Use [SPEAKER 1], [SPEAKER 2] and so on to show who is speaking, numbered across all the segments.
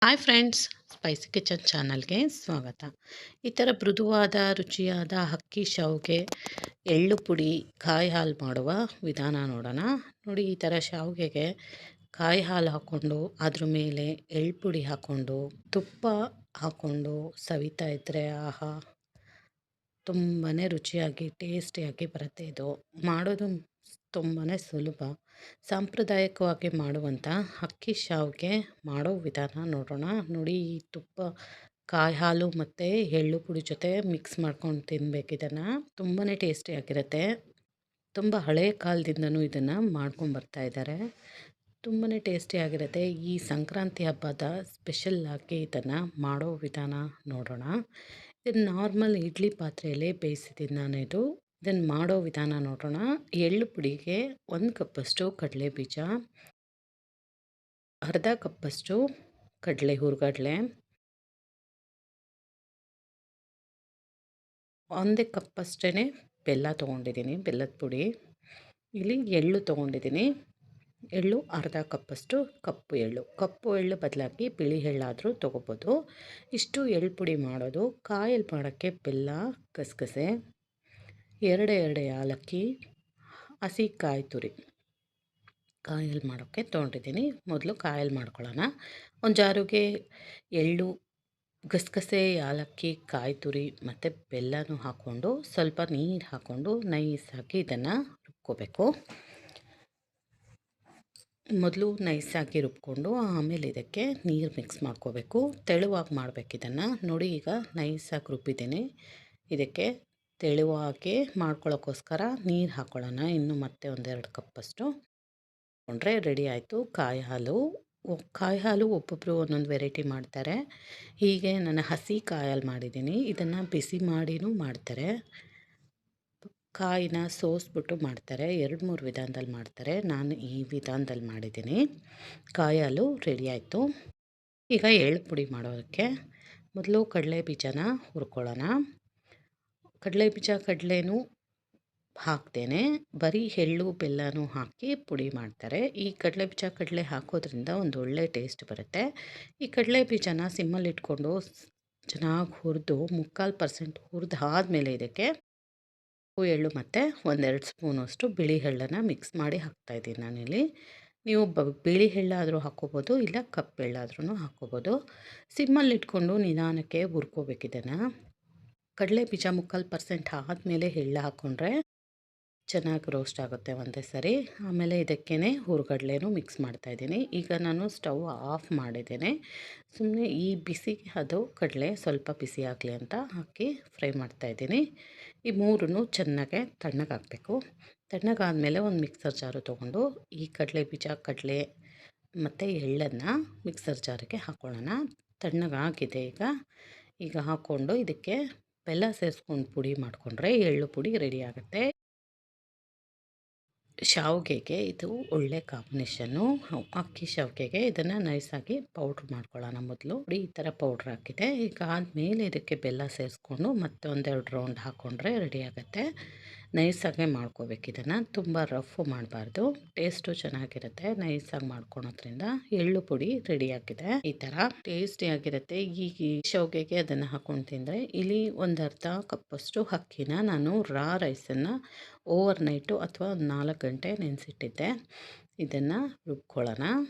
[SPEAKER 1] Hi friends, spicy kitchen ಚಾನಲ್ಗೆ ಸ್ವಾಗತ. ಈ ಥರ ಮೃದುವಾದ ರುಚಿಯಾದ ಅಕ್ಕಿ ಶಾವಿಗೆ ಎಳ್ಳು ಪುಡಿ ಕಾಯಿ ಹಾಲು ಮಾಡುವ ವಿಧಾನ ನೋಡೋಣ. ನೋಡಿ, ಈ ಥರ ಶಾವಿಗೆಗೆ ಕಾಯಿ ಹಾಲು ಹಾಕ್ಕೊಂಡು ಅದ್ರ ಮೇಲೆ ಎಳ್ಳು ಪುಡಿ ಹಾಕ್ಕೊಂಡು ತುಪ್ಪ ಹಾಕ್ಕೊಂಡು ಸವಿತಾ ಇದ್ದರೆ ಆಹಾ, ತುಂಬಾ ರುಚಿಯಾಗಿ ಟೇಸ್ಟಿಯಾಗಿ ಬರುತ್ತೆ. ಇದು ಮಾಡೋದು ತುಂಬಾ ಸುಲಭ. ಸಾಂಪ್ರದಾಯಿಕವಾಗಿ ಮಾಡುವಂಥ ಅಕ್ಕಿ ಶಾವಿಗೆ ಮಾಡೋ ವಿಧಾನ ನೋಡೋಣ. ನೋಡಿ, ಈ ತುಪ್ಪ ಕಾಯಿ ಹಾಲು ಮತ್ತು ಎಳ್ಳು ಪುಡಿ ಜೊತೆ ಮಿಕ್ಸ್ ಮಾಡ್ಕೊಂಡು ತಿನ್ಬೇಕು. ಇದನ್ನು ತುಂಬಾ ಟೇಸ್ಟಿಯಾಗಿರುತ್ತೆ. ತುಂಬ ಹಳೆಯ ಕಾಲದಿಂದನೂ ಇದನ್ನು ಮಾಡ್ಕೊಂಡು ಇದ್ದಾರೆ. ತುಂಬಾ ಟೇಸ್ಟಿಯಾಗಿರುತ್ತೆ. ಈ ಸಂಕ್ರಾಂತಿ ಹಬ್ಬದ ಸ್ಪೆಷಲ್ಲಾಗಿ ಇದನ್ನು ಮಾಡೋ ವಿಧಾನ ನೋಡೋಣ. ಇದನ್ನು ನಾರ್ಮಲ್ ಇಡ್ಲಿ ಪಾತ್ರೆಯಲ್ಲಿ ಬೇಯಿಸಿದ್ದೀನಿ ನಾನು. ಇದನ್ನು ಮಾಡೋ ವಿಧಾನ ನೋಡೋಣ. ಎಳ್ಳು ಪುಡಿಗೆ 1 ಕಪ್ಪಷ್ಟು ಕಡಲೆ ಬೀಜ, ಅರ್ಧ ಕಪ್ಪಷ್ಟು ಹುರ್ಗಡ್ಲೆ, 1 ಕಪ್ಪಷ್ಟೇ ಬೆಲ್ಲ ತೊಗೊಂಡಿದ್ದೀನಿ, ಬೆಲ್ಲದ ಪುಡಿ. ಇಲ್ಲಿ ಎಳ್ಳು ತೊಗೊಂಡಿದ್ದೀನಿ. ಎಳ್ಳು ಅರ್ಧ ಕಪ್ಪಷ್ಟು ಕಪ್ಪು ಎಳ್ಳು ಬದಲಾಗಿ ಬಿಳಿ ಎಳ್ಳಾದರೂ ತೊಗೋಬೋದು. ಇಷ್ಟು ಎಳ್ಳು ಪುಡಿ ಮಾಡೋದು. ಕಾಯಲ್ಲಿ ಮಾಡೋಕ್ಕೆ ಬೆಲ್ಲ, ಗಸಗಸೆ, ಎರಡು ಏಲಕ್ಕಿ, ಹಸಿ ಕಾಯಿ ತುರಿ ಕಾಯಲ್ಲಿ ಮಾಡೋಕ್ಕೆ ತೊಗೊಂಡಿದ್ದೀನಿ. ಮೊದಲು ಕಾಯಲ್ಲಿ ಮಾಡ್ಕೊಳ್ಳೋಣ. ಒಂದು ಜಾರಿಗೆ ಎಳ್ಳು, ಗಸಗಸೆ, ಏಲಕ್ಕಿ, ಕಾಯಿ ತುರಿ ಮತ್ತು ಬೆಲ್ಲನೂ ಹಾಕ್ಕೊಂಡು ಸ್ವಲ್ಪ ನೀರು ಹಾಕ್ಕೊಂಡು ನೈಸಾಗಿ ಇದನ್ನು ರುಬ್ಕೋಬೇಕು. ಮೊದಲು ನೈಸಾಗಿ ರುಬ್ಕೊಂಡು ಆಮೇಲೆ ಇದಕ್ಕೆ ನೀರು ಮಿಕ್ಸ್ ಮಾಡ್ಕೋಬೇಕು. ತೆಳುವಾಗಿ ಮಾಡಬೇಕು ಇದನ್ನು. ನೋಡಿ, ಈಗ ನೈಸಾಗಿ ರುಬ್ಬಿದ್ದೀನಿ. ಇದಕ್ಕೆ ತೆಳುವಾಗಿ ಮಾಡ್ಕೊಳ್ಳೋಕ್ಕೋಸ್ಕರ ನೀರು ಹಾಕ್ಕೊಳ್ಳೋಣ. ಇನ್ನು ಮತ್ತೆ 1-2 ಕಪ್ಪಷ್ಟು ಹಾಕ್ಕೊಂಡ್ರೆ ರೆಡಿ ಆಯಿತು ಕಾಯಿ ಹಾಲು. ಒಬ್ಬೊಬ್ಬರು ಒಂದೊಂದು ವೆರೈಟಿ ಮಾಡ್ತಾರೆ. ಹೀಗೆ ನಾನು ಹಸಿ ಕಾಯಲ್ಲಿ ಮಾಡಿದ್ದೀನಿ. ಇದನ್ನು ಬಿಸಿ ಮಾಡಿನೂ ಮಾಡ್ತಾರೆ. ಕಾಯಿನ ಸೋಸ್ಬಿಟ್ಟು ಮಾಡ್ತಾರೆ. 2-3 ವಿಧಾನದಲ್ಲಿ ಮಾಡ್ತಾರೆ. ನಾನು ಈ ವಿಧಾನದಲ್ಲಿ ಮಾಡಿದ್ದೀನಿ. ಕಾಯಿ ಹಾಲು ರೆಡಿ ಆಯಿತು. ಈಗ ಎಳ್ಳು ಪುಡಿ ಮಾಡೋದಕ್ಕೆ ಮೊದಲು ಕಡಲೆ ಬೀಜನ ಹುರ್ಕೊಳ್ಳೋಣ. ಕಡಲೆನೂ ಹಾಕ್ತೇನೆ, ಬರೀ ಎಳ್ಳು ಬೆಲ್ಲನೂ ಹಾಕಿ ಪುಡಿ ಮಾಡ್ತಾರೆ. ಈ ಕಡಲೆ ಹಾಕೋದ್ರಿಂದ ಒಂದು ಒಳ್ಳೆ ಟೇಸ್ಟ್ ಬರುತ್ತೆ. ಈ ಕಡಲೆ ಬೀಜನ ಸಿಮ್ಮಲ್ಲಿ ಇಟ್ಕೊಂಡು ಚೆನ್ನಾಗಿ ಹುರಿದು 3/4% ಹುರಿದು ಆದಮೇಲೆ ಇದಕ್ಕೆ ಎಳ್ಳು ಮತ್ತು 1-2 ಸ್ಪೂನಷ್ಟು ಬಿಳಿ ಎಳ್ಳನ್ನು ಮಿಕ್ಸ್ ಮಾಡಿ ಹಾಕ್ತಾಯಿದ್ದೀನಿ ನಾನಿಲ್ಲಿ. ನೀವು ಬಿಳಿ ಎಳ್ಳಾದರೂ ಹಾಕ್ಕೋಬೋದು, ಇಲ್ಲ ಕಪ್ಪು ಎಳ್ಳಾದ್ರೂ ಹಾಕ್ಕೋಬೋದು. ಸಿಮ್ಮಲ್ಲಿ ಇಟ್ಕೊಂಡು ನಿಧಾನಕ್ಕೆ ಹುರ್ಕೋಬೇಕು ಇದನ್ನು. ಕಡಲೆ ಬೀಜ 3/4% ಆದಮೇಲೆ ಎಳ್ಳು ಹಾಕ್ಕೊಂಡ್ರೆ ಚೆನ್ನಾಗಿ ರೋಸ್ಟ್ ಆಗುತ್ತೆ ಒಂದೇ ಸರಿ. ಆಮೇಲೆ ಇದಕ್ಕೇ ಹುರ್ಗಡ್ಲೆನೂ ಮಿಕ್ಸ್ ಮಾಡ್ತಾಯಿದ್ದೀನಿ. ಈಗ ನಾನು ಸ್ಟವ್ ಆಫ್ ಮಾಡಿದ್ದೇನೆ. ಸುಮ್ಮನೆ ಈ ಬಿಸಿಗೆ ಅದು ಕಡಲೆ ಸ್ವಲ್ಪ ಬಿಸಿ ಆಗಲಿ ಅಂತ ಹಾಕಿ ಫ್ರೈ ಮಾಡ್ತಾಯಿದ್ದೀನಿ. ಈ ಮೂರನ್ನು ಚೆನ್ನಾಗೆ ತಣ್ಣಗಾಗಬೇಕು. ತಣ್ಣಗಾದಮೇಲೆ ಒಂದು ಮಿಕ್ಸರ್ ಜಾರು ತೊಗೊಂಡು ಈ ಕಡಲೆ ಮತ್ತು ಎಳ್ಳನ್ನು ಮಿಕ್ಸರ್ ಜಾರಿಗೆ ಹಾಕ್ಕೊಳ್ಳೋಣ. ತಣ್ಣಗಾಗಿದೆ ಈಗ ಹಾಕ್ಕೊಂಡು ಇದಕ್ಕೆ ಬೆಲ್ಲ ಸೇರಿಸ್ಕೊಂಡು ಪುಡಿ ಮಾಡಿಕೊಂಡ್ರೆ ಎಳ್ಳು ಪುಡಿ ರೆಡಿ ಆಗುತ್ತೆ. ಶಾವಿಗೆಗೆ ಇದು ಒಳ್ಳೆ ಕಾಂಬಿನೇಷನ್ನು. ಅಕ್ಕಿ ಶಾವಿಗೆಗೆ ಇದನ್ನು ನೈಸಾಗಿ ಪೌಡ್ರ್ ಮಾಡ್ಕೊಳ್ಳೋಣ. ಮೊದಲು ಈ ಥರ ಪೌಡ್ರ್ ಹಾಕಿದೆ. ಈಗ ಆದಮೇಲೆ ಇದಕ್ಕೆ ಬೆಲ್ಲ ಸೇರಿಸ್ಕೊಂಡು ಮತ್ತೆ 1-2 ರೌಂಡ್ ಹಾಕ್ಕೊಂಡ್ರೆ ರೆಡಿ ಆಗುತ್ತೆ. ನೈಸಾಗೆ ಮಾಡ್ಕೋಬೇಕು ಇದನ್ನು, ತುಂಬ ರಫ್ ಮಾಡಬಾರ್ದು. ಟೇಸ್ಟು ಚೆನ್ನಾಗಿರುತ್ತೆ ನೈಸಾಗಿ ಮಾಡ್ಕೊಳೋದ್ರಿಂದ. ಎಳ್ಳು ಪುಡಿ ರೆಡಿಯಾಗಿದೆ. ಈ ಥರ ಟೇಸ್ಟಿಯಾಗಿರುತ್ತೆ. ಈ ಶಾವಿಗೆಗೆ ಅದನ್ನು ಹಾಕ್ಕೊಂಡು ತಿಂದರೆ. ಇಲ್ಲಿ 1/2 ಕಪ್ಪಷ್ಟು ಅಕ್ಕಿನ ನಾನು ರೈಸನ್ನು ಓವರ್ ನೈಟು ಅಥವಾ 4 ಗಂಟೆ ನೆನೆಸಿಟ್ಟಿದ್ದೆ. ಇದನ್ನು ರುಬ್ಕೊಳ್ಳೋಣ.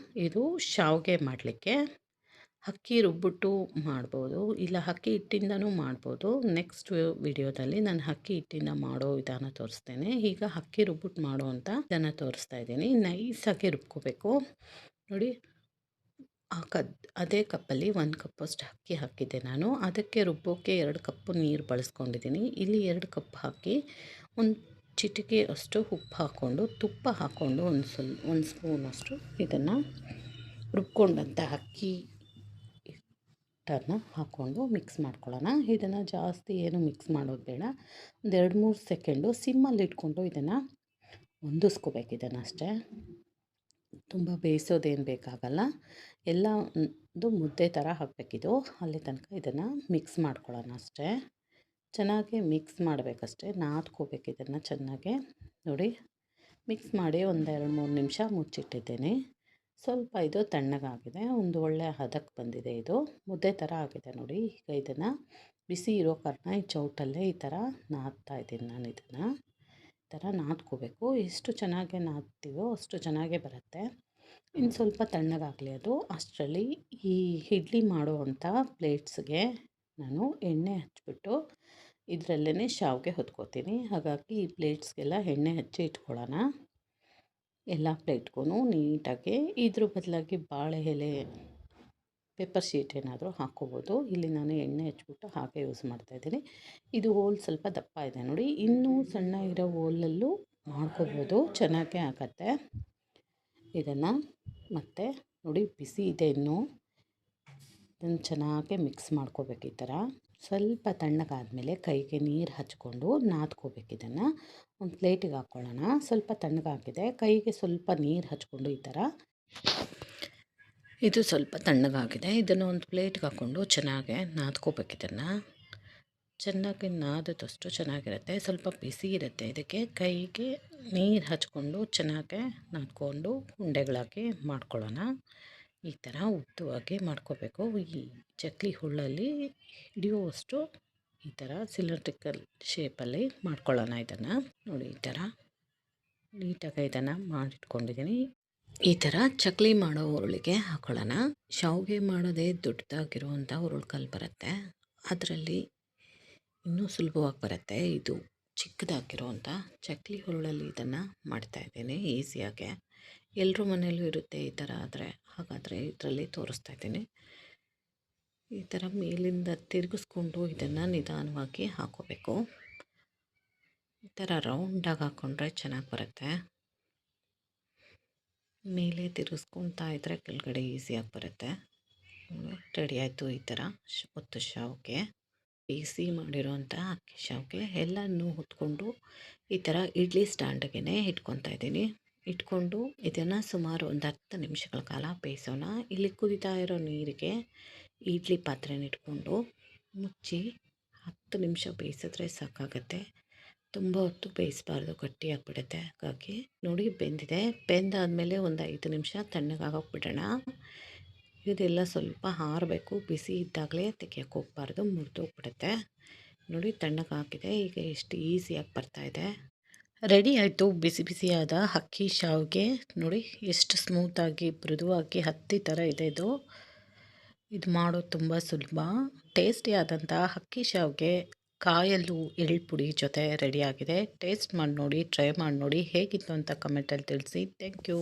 [SPEAKER 1] ಇದು ಶಾವಿಗೆ ಮಾಡಲಿಕ್ಕೆ ಅಕ್ಕಿ ರುಬ್ಬಿಟ್ಟು ಮಾಡ್ಬೋದು, ಇಲ್ಲ ಅಕ್ಕಿ ಹಿಟ್ಟಿಂದನೂ ಮಾಡ್ಬೋದು. ನೆಕ್ಸ್ಟ್ ವಿಡಿಯೋದಲ್ಲಿ ನಾನು ಅಕ್ಕಿ ಹಿಟ್ಟಿಂದ ಮಾಡೋ ವಿಧಾನ ತೋರಿಸ್ತೇನೆ. ಈಗ ಅಕ್ಕಿ ರುಬ್ಬಿಟ್ಟು ಮಾಡೋ ಅಂತ ವಿಧಾನ ತೋರಿಸ್ತಾ ಇದ್ದೀನಿ. ನೈಸಾಗಿ ರುಬ್ಕೋಬೇಕು. ನೋಡಿ, ಅದೇ ಕಪ್ಪಲ್ಲಿ 1 ಕಪ್ಪಷ್ಟು ಅಕ್ಕಿ ಹಾಕಿದ್ದೆ ನಾನು. ಅದಕ್ಕೆ ರುಬ್ಬೋಕ್ಕೆ 2 ಕಪ್ಪು ನೀರು ಬಳಸ್ಕೊಂಡಿದ್ದೀನಿ. ಇಲ್ಲಿ 2 ಕಪ್ ಹಾಕಿ ಒಂದು ಚಿಟಿಕೆ ಅಷ್ಟು ಉಪ್ಪು ಹಾಕ್ಕೊಂಡು ತುಪ್ಪ ಹಾಕ್ಕೊಂಡು ಒಂದು ಸ್ಪೂನಷ್ಟು ಇದನ್ನು ರುಬ್ಕೊಂಡಂಥ ಅಕ್ಕಿ ಹಿಟ್ಟನ್ನು ಹಾಕ್ಕೊಂಡು ಮಿಕ್ಸ್ ಮಾಡ್ಕೊಳ್ಳೋಣ. ಇದನ್ನು ಜಾಸ್ತಿ ಏನು ಮಿಕ್ಸ್ ಮಾಡೋದು ಬೇಡ. ಒಂದು 2-3 ಸೆಕೆಂಡು ಸಿಮ್ಮಲ್ಲಿ ಇಟ್ಕೊಂಡು ಇದನ್ನು ಹೊಂದಿಸ್ಕೋಬೇಕು. ಇದನ್ನು ಅಷ್ಟೇ, ತುಂಬ ಬೇಯಿಸೋದೇನು ಬೇಕಾಗಲ್ಲ. ಎಲ್ಲ ಒಂದು ಮುದ್ದೆ ಥರ ಹಾಕಬೇಕಿದು. ಅಲ್ಲಿ ತನಕ ಇದನ್ನು ಮಿಕ್ಸ್ ಮಾಡ್ಕೊಳ್ಳೋಣ ಅಷ್ಟೇ. ಚೆನ್ನಾಗಿ ಮಿಕ್ಸ್ ಮಾಡಬೇಕಷ್ಟೇ, ನಾದ್ಕೋಬೇಕು ಇದನ್ನು ಚೆನ್ನಾಗೆ. ನೋಡಿ, ಮಿಕ್ಸ್ ಮಾಡಿ ಒಂದು 2-3 ನಿಮಿಷ ಮುಚ್ಚಿಟ್ಟಿದ್ದೇನೆ. ಸ್ವಲ್ಪ ಇದು ತಣ್ಣಗಾಗಿದೆ, ಒಂದು ಒಳ್ಳೆಯ ಹದಕ್ಕೆ ಬಂದಿದೆ. ಇದು ಮುದ್ದೆ ಥರ ಆಗಿದೆ ನೋಡಿ. ಈಗ ಇದನ್ನು ಬಿಸಿ ಇರೋ ಕಾರಣ ಈ ಚೌಟಲ್ಲೇ ಈ ಥರ ನಾದ್ತಾ ಇದ್ದೀನಿ ನಾನು. ಇದನ್ನು ಈ ಥರ ನಾದ್ಕೋಬೇಕು. ಎಷ್ಟು ಚೆನ್ನಾಗಿ ನಾದ್ತೀವೋ ಅಷ್ಟು ಚೆನ್ನಾಗೇ ಬರುತ್ತೆ. ಇನ್ನು ಸ್ವಲ್ಪ ತಣ್ಣಗಾಗಲಿ ಅದು. ಅಷ್ಟರಲ್ಲಿ ಈ ಇಡ್ಲಿ ಮಾಡುವಂಥ ಪ್ಲೇಟ್ಸ್ಗೆ ನಾನು ಎಣ್ಣೆ ಹಚ್ಬಿಟ್ಟು ಇದರಲ್ಲೇ ಶಾವಿಗೆ ಹೊತ್ಕೋತೀನಿ. ಹಾಗಾಗಿ ಈ ಪ್ಲೇಟ್ಸ್ಗೆಲ್ಲ ಎಣ್ಣೆ ಹಚ್ಚಿ ಇಟ್ಕೊಳ್ಳೋಣ. ಎಲ್ಲ ಪ್ಲೇಟ್ಗೂ ನೀಟಾಗಿ. ಇದ್ರ ಬದಲಾಗಿ ಬಾಳೆ ಎಲೆ, ಪೆಪ್ಪರ್ ಶೀಟ್ ಏನಾದರೂ ಹಾಕ್ಕೋಬೋದು. ಇಲ್ಲಿ ನಾನು ಎಣ್ಣೆ ಹಚ್ಬಿಟ್ಟು ಹಾಗೆ ಯೂಸ್ ಮಾಡ್ತಾಯಿದ್ದೀನಿ. ಇದು ಹೋಲ್ ಸ್ವಲ್ಪ ದಪ್ಪ ಇದೆ ನೋಡಿ. ಇನ್ನೂ ಸಣ್ಣ ಇರೋ ಹೋಲಲ್ಲೂ ಮಾಡ್ಕೋಬೋದು, ಚೆನ್ನಾಗೇ ಆಗುತ್ತೆ. ಇದನ್ನು ಮತ್ತೆ ನೋಡಿ ಬಿಸಿ ಇದೆ ಇನ್ನೂ. ಇದನ್ನು ಚೆನ್ನಾಗಿ ಮಿಕ್ಸ್ ಮಾಡ್ಕೋಬೇಕು. ಈ ಥರ ಸ್ವಲ್ಪ ತಣ್ಣಗಾದಮೇಲೆ ಕೈಗೆ ನೀರು ಹಚ್ಕೊಂಡು ನಾದ್ಕೋಬೇಕು. ಇದನ್ನು ಒಂದು ಪ್ಲೇಟಿಗೆ ಹಾಕ್ಕೊಳ್ಳೋಣ. ಸ್ವಲ್ಪ ತಣ್ಣಗಾಗಿದೆ, ಕೈಗೆ ಸ್ವಲ್ಪ ನೀರು ಹಚ್ಕೊಂಡು ಈ ಥರ. ಇದು ಸ್ವಲ್ಪ ತಣ್ಣಗಾಗಿದೆ, ಇದನ್ನು ಒಂದು ಪ್ಲೇಟ್ಗೆ ಹಾಕ್ಕೊಂಡು ಚೆನ್ನಾಗಿ ನಾದ್ಕೋಬೇಕು. ಇದನ್ನು ಚೆನ್ನಾಗಿ ನಾದಿದಷ್ಟು ಚೆನ್ನಾಗಿರುತ್ತೆ. ಸ್ವಲ್ಪ ಬಿಸಿ ಇರುತ್ತೆ, ಇದಕ್ಕೆ ಕೈಗೆ ನೀರು ಹಚ್ಕೊಂಡು ಚೆನ್ನಾಗಿ ನಾದ್ಕೊಂಡು ಉಂಡೆಗಳಾಗಿ ಮಾಡ್ಕೊಳ್ಳೋಣ. ಈ ಥರ ಉದ್ದವಾಗಿ ಮಾಡ್ಕೋಬೇಕು. ಈ ಚಕ್ಲಿ ಹುಳ್ಳಲ್ಲಿ ಹಿಡಿಯುವಷ್ಟು ಈ ಥರ ಸಿಲಿಂಡ್ರಿಕಲ್ ಶೇಪಲ್ಲಿ ಮಾಡ್ಕೊಳ್ಳೋಣ. ಇದನ್ನು ನೋಡಿ, ಈ ಥರ ನೀಟಾಗಿ ಇದನ್ನು ಮಾಡಿಟ್ಕೊಂಡಿದ್ದೀನಿ. ಈ ಥರ ಚಕ್ಲಿ ಮಾಡೋ ಉರುಳಿಗೆ ಹಾಕೊಳ್ಳೋಣ. ಶಾವಿಗೆ ಮಾಡೋದೇ ದೊಡ್ಡದಾಗಿರುವಂಥ ಉರುಳ್ಕಲ್ಲು ಬರುತ್ತೆ, ಅದರಲ್ಲಿ ಇನ್ನೂ ಸುಲಭವಾಗಿ ಬರುತ್ತೆ. ಇದು ಚಿಕ್ಕದಾಗಿರುವಂಥ ಚಕ್ಲಿ ಹುರುಳಲ್ಲಿ ಇದನ್ನು ಮಾಡ್ತಾಯಿದ್ದೀನಿ ಈಸಿಯಾಗೆ. ಎಲ್ಲರ ಮನೆಯಲ್ಲೂ ಇರುತ್ತೆ ಈ ಥರ. ಹಾಗಾದರೆ ಇದರಲ್ಲಿ ತೋರಿಸ್ತಾ ಇದ್ದೀನಿ. ಈ ಥರ ಮೇಲಿಂದ ತಿರುಗಿಸ್ಕೊಂಡು ಇದನ್ನು ನಿಧಾನವಾಗಿ ಹಾಕ್ಕೋಬೇಕು. ಈ ಥರ ರೌಂಡಾಗಿ ಹಾಕ್ಕೊಂಡ್ರೆ ಚೆನ್ನಾಗಿ ಬರುತ್ತೆ. ಮೇಲೆ ತಿರುಗಿಸ್ಕೊಳ್ತಾ ಇದ್ದರೆ ಕೆಳಗಡೆ ಈಸಿಯಾಗಿ ಬರುತ್ತೆ. ರೆಡಿ ಆಯಿತು. ಈ ಥರ ಒತ್ತು ಶಾವಿಗೆ, ಬಿಸಿ ಮಾಡಿರೋಂಥ ಅಕ್ಕಿ ಶಾವಿಗೆ ಎಲ್ಲನೂ ಹೊತ್ಕೊಂಡು ಈ ಥರ ಇಡ್ಲಿ ಸ್ಟ್ಯಾಂಡ್ಗೆ ಇಟ್ಕೊತಾ ಇದ್ದೀನಿ. ಇಟ್ಕೊಂಡು ಇದನ್ನು ಸುಮಾರು ಒಂದು 10 ನಿಮಿಷಗಳ ಕಾಲ ಬೇಯಿಸೋಣ. ಇಲ್ಲಿ ಕುದೀತಾ ಇರೋ ನೀರಿಗೆ ಇಡ್ಲಿ ಪಾತ್ರೆನ ಇಟ್ಕೊಂಡು ಮುಚ್ಚಿ 10 ನಿಮಿಷ ಬೇಯಿಸಿದ್ರೆ ಸಾಕಾಗುತ್ತೆ. ತುಂಬ ಹೊತ್ತು ಬೇಯಿಸಬಾರ್ದು, ಗಟ್ಟಿಯಾಗಿಬಿಡುತ್ತೆ. ಹಾಗಾಗಿ ನೋಡಿ ಬೆಂದಿದೆ. ಬೆಂದಾದಮೇಲೆ ಒಂದು 5 ನಿಮಿಷ ತಣ್ಣಗಾಗೋಕೆ ಬಿಡೋಣ. ಇದೆಲ್ಲ ಸ್ವಲ್ಪ ಆರಬೇಕು, ಬಿಸಿ ಇದ್ದಾಗಲೇ ತೆಗಿಯೋಕೆ ಹೋಗಬಾರ್ದು, ಮುರಿದೋಗ್ಬಿಡುತ್ತೆ. ನೋಡಿ ತಣ್ಣಗಾಗಿದೆ. ಈಗ ಎಷ್ಟು ಈಸಿಯಾಗಿ ಬರ್ತಾಯಿದೆ. ರೆಡಿ ಆಯಿತು ಬಿಸಿ ಬಿಸಿಯಾದ ಅಕ್ಕಿ ಶಾವಿಗೆ. ನೋಡಿ ಎಷ್ಟು ಸ್ಮೂತಾಗಿ ಮೃದುವಾಗಿ ಹತ್ತಿ ಥರ ಇದೆ. ಇದು ಮಾಡೋದು ತುಂಬ ಸುಲಭ. ಟೇಸ್ಟಿಯಾದಂಥ ಅಕ್ಕಿ ಶಾವಿಗೆ ಕಾಯಲ್ಲೂ ಎಳ್ಳು ಪುಡಿ ಜೊತೆ ರೆಡಿಯಾಗಿದೆ. ಟೇಸ್ಟ್ ಮಾಡಿ ನೋಡಿ, ಟ್ರೈ ಮಾಡಿ ನೋಡಿ, ಹೇಗಿತ್ತು ಅಂತ ಕಮೆಂಟಲ್ಲಿ ತಿಳಿಸಿ. Thank you.